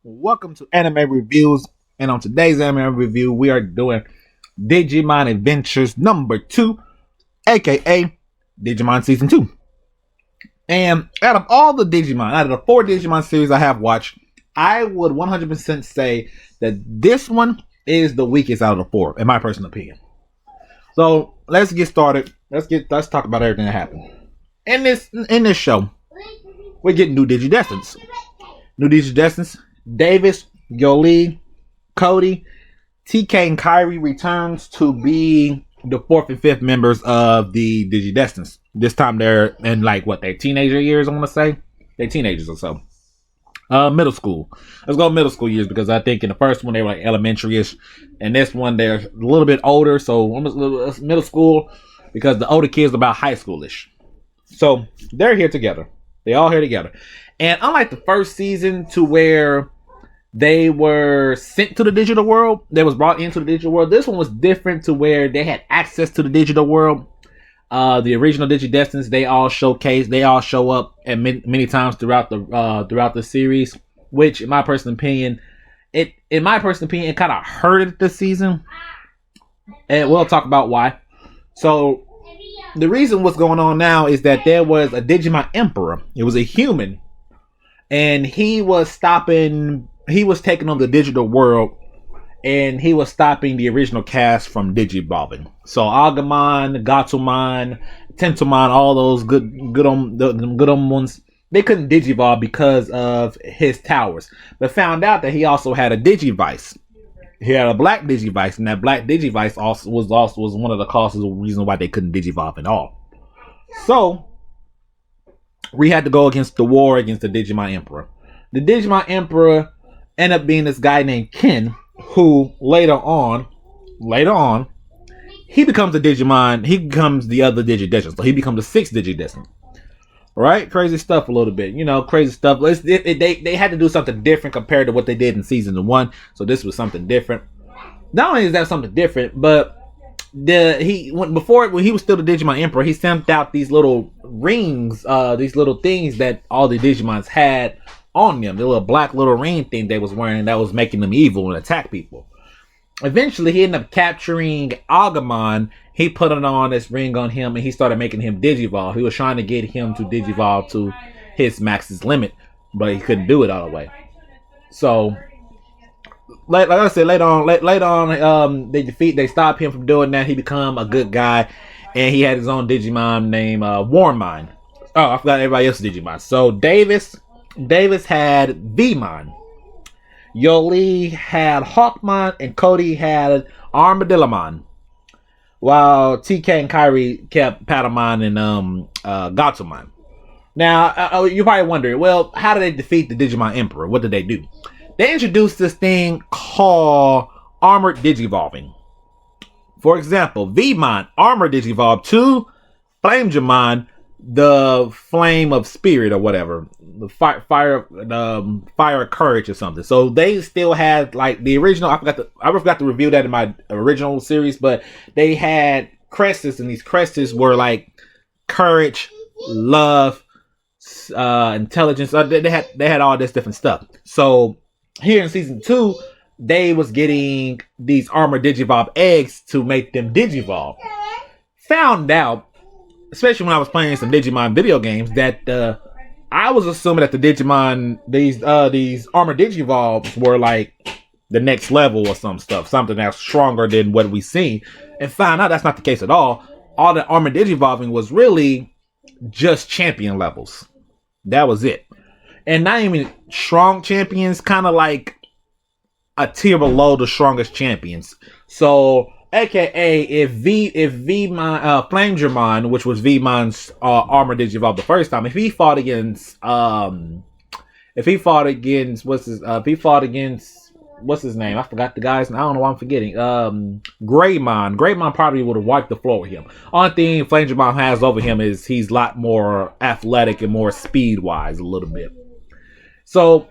Welcome to Anime Reviews, and on today's anime review, we are doing Digimon Adventures number 2, aka Digimon Season 2. And out of all the Digimon, out of the 4 Digimon series I have watched, I would 100% say that this one is the weakest out of the 4, in my personal opinion. So let's get started. Let's talk about everything that happened. In this show, we're getting new Digidestineds. New Digidestineds. Davis, Yoli, Cody, TK, and Kyrie returns to be the 4th and 5th members of the Digidestineds. This time they're in their teenager years, I want to say. They're teenagers or so. Middle school. Let's go middle school years because I think in the first one they were like elementary-ish. And this one they're a little bit older, so almost middle school because the older kids are about high school-ish. So they're here together. They all here together. And unlike the first season to where they were sent to the digital world, they was brought into the digital world, this one was different to where they had access to the digital world. The original Digidestineds, they all show up at many times throughout the series, which in my personal opinion, it kind of hurted the season. And we'll talk about why. So the reason what's going on now is that there was a Digimon Emperor. It was a human. And he was taking on the digital world, and he was stopping the original cast from digivolving. So Agumon, Gatomon, Tentomon, all those good ones, they couldn't digivolve because of his towers. But found out that he also had a Digivice. He had a black Digivice, and that black Digivice was one of the causes of the reason why they couldn't digivolve at all. So we had to go against the war against the Digimon Emperor. The Digimon Emperor ended up being this guy named Ken, who later on, he becomes a Digimon. He becomes the other Digidestined. So he becomes the 6th Digidestined. Right? Crazy stuff a little bit. Crazy stuff. They had to do something different compared to what they did in season 1. So this was something different. Not only is that something different, but when he was still the Digimon Emperor, he sent out these little rings, these little things that all the Digimons had on them. The little black little ring thing they was wearing that was making them evil and attack people. Eventually, he ended up capturing Agumon. He put it on this ring on him, and he started making him digivolve. He was trying to get him to digivolve to his max's limit, but he couldn't do it all the way. So, like I said, later on, they stopped him from doing that. He became a good guy, and he had his own Digimon named Warmine. Oh, I forgot everybody else's Digimon. So Davis had Vmon. Yoli had Hawkmon, and Cody had Armadillomon. While TK and Kyrie kept Patamon and Gatomon. Now, you're probably wondering, well, how did they defeat the Digimon Emperor? What did they do? They introduced this thing called Armored Digivolving. For example, Vmon Armored Digivolved to Flamejamon, the Flame of Spirit or whatever. The fire of courage or something. So they still had like the original. I forgot to review that in my original series, but they had crests, and these crests were like courage, love, intelligence. They had all this different stuff. So here in season 2, they was getting these armored Digivolve eggs to make them Digivolve. Found out, especially when I was playing some Digimon video games, that I was assuming that the Digimon, these armored Digivolves were like the next level or something that's stronger than what we seen, and found out that's not the case at all. All the armored Digivolving was really just champion levels. That was it, and not even strong champions, kind of like a tier below the strongest champions. So, AKA, if Vmon, Flamejamon, which was Vmon's armor Digivolve the first time, if he fought against what's his name? I forgot the guy's name. I don't know why I'm forgetting. Greymon probably would have wiped the floor with him. Only thing Flamejamon has over him is he's a lot more athletic and more speed wise a little bit. So,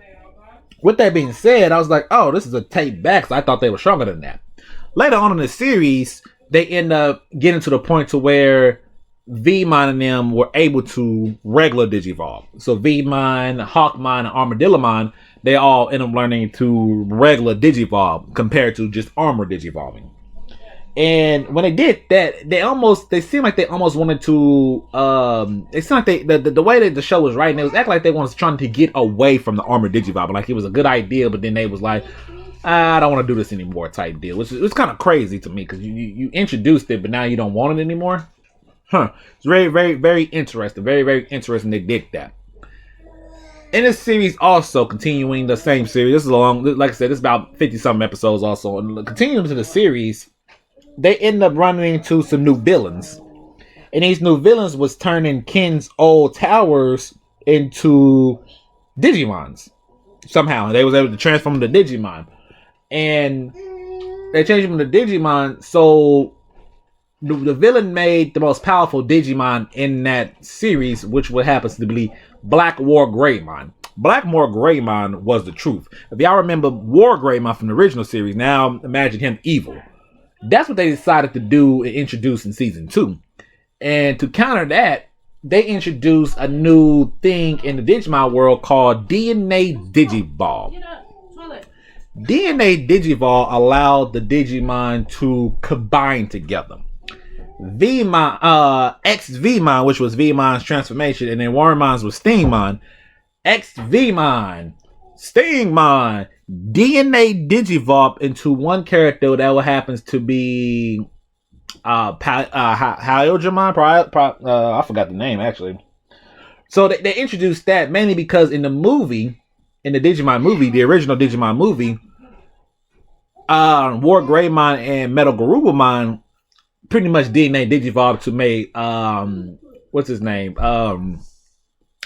with that being said, I was like, oh, this is a tape back. So I thought they were stronger than that. Later on in the series, they end up getting to the point to where Vmon and them were able to regular Digivolve. So Vmon, Hawkmon, and Armadillomon, they all end up learning to regular Digivolve compared to just armor Digivolving. And when they did that, they seemed like they almost wanted to, it seemed like the way that the show was writing, it was acting like they was trying to get away from the armor Digivolve. Like it was a good idea, but then they was like, I don't want to do this anymore type deal. Which was kind of crazy to me, because you introduced it, but now you don't want it anymore. It's very, very, very interesting. Very, very interesting they did that. In this series also, continuing the same series, this is long, like I said, it's about 50-something episodes also. And continuing to the series, they end up running into some new villains. And these new villains was turning Ken's old towers into Digimons. Somehow. They was able to transform them to Digimon. And they changed them to Digimon, so the villain made the most powerful Digimon in that series, which what happens to be Black War Greymon. Black War Greymon was the truth. If y'all remember War Greymon from the original series, now imagine him evil. That's what they decided to do and introduce in season 2. And to counter that, they introduced a new thing in the Digimon world called DNA Digivolve. DNA Digivolve allowed the Digimon to combine together. Vmon, X-Vmon, which was Vmon's transformation, and then Wormmon's was Stingmon. X-Vmon, Stingmon, DNA Digivolve into one character that happens to be Hyogemon. I forgot the name actually. So they introduced that mainly because in the movie, in the Digimon movie, the original Digimon movie, War Greymon and Metal Garurumon pretty much DNA Digivolve to make what's his name? I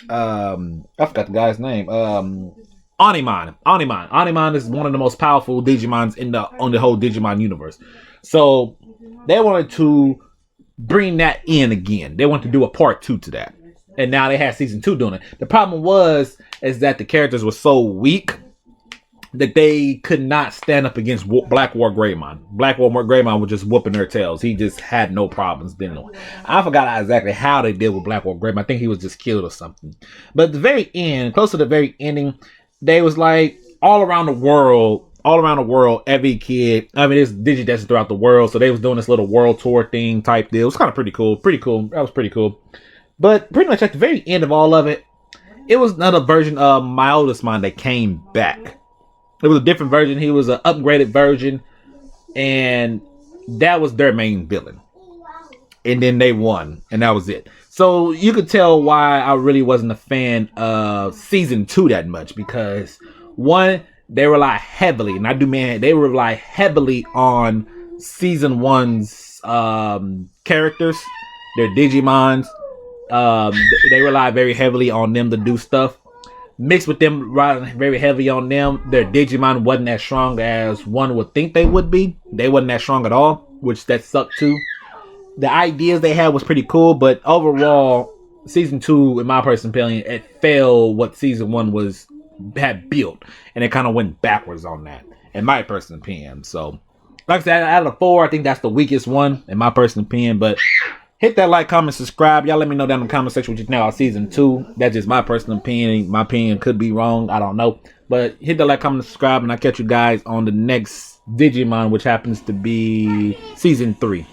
forgot the guy's name. Onimon. Onimon is one of the most powerful Digimons on the whole Digimon universe. So they wanted to bring that in again. They wanted to do a part 2 to that. And now they had season 2 doing it. The problem is that the characters were so weak that they could not stand up against Black War Greymon. Black War Greymon was just whooping their tails. He just had no problems then. I forgot exactly how they did with Black War Greymon. I think he was just killed or something. But at the very end, close to the very ending, they was like all around the world, every kid, there's Digidestined throughout the world. So they was doing this little world tour thing type deal. It was kind of pretty cool. That was pretty cool. But pretty much at the very end of all of it, it was another version of Myodasmon that came back. It was a different version. He was an upgraded version. And that was their main villain. And then they won. And that was it. So you could tell why I really wasn't a fan of season 2 that much. Because one, they rely heavily, and they rely heavily on season 1's characters, their Digimons. They rely very heavily on them to do stuff. Mixed with them riding very heavy on them, their Digimon wasn't as strong as one would think they would be. They wasn't that strong at all, which that sucked too. The ideas they had was pretty cool, but overall, season 2, in my personal opinion, it failed what season 1 had built, and it kind of went backwards on that, in my personal opinion. So, like I said, out of the 4, I think that's the weakest one, in my personal opinion, but hit that like, comment, subscribe. Y'all let me know down in the comment section what you think about season 2. That's just my personal opinion. My opinion could be wrong. I don't know. But hit that like, comment, subscribe, and I'll catch you guys on the next Digimon, which happens to be season 3.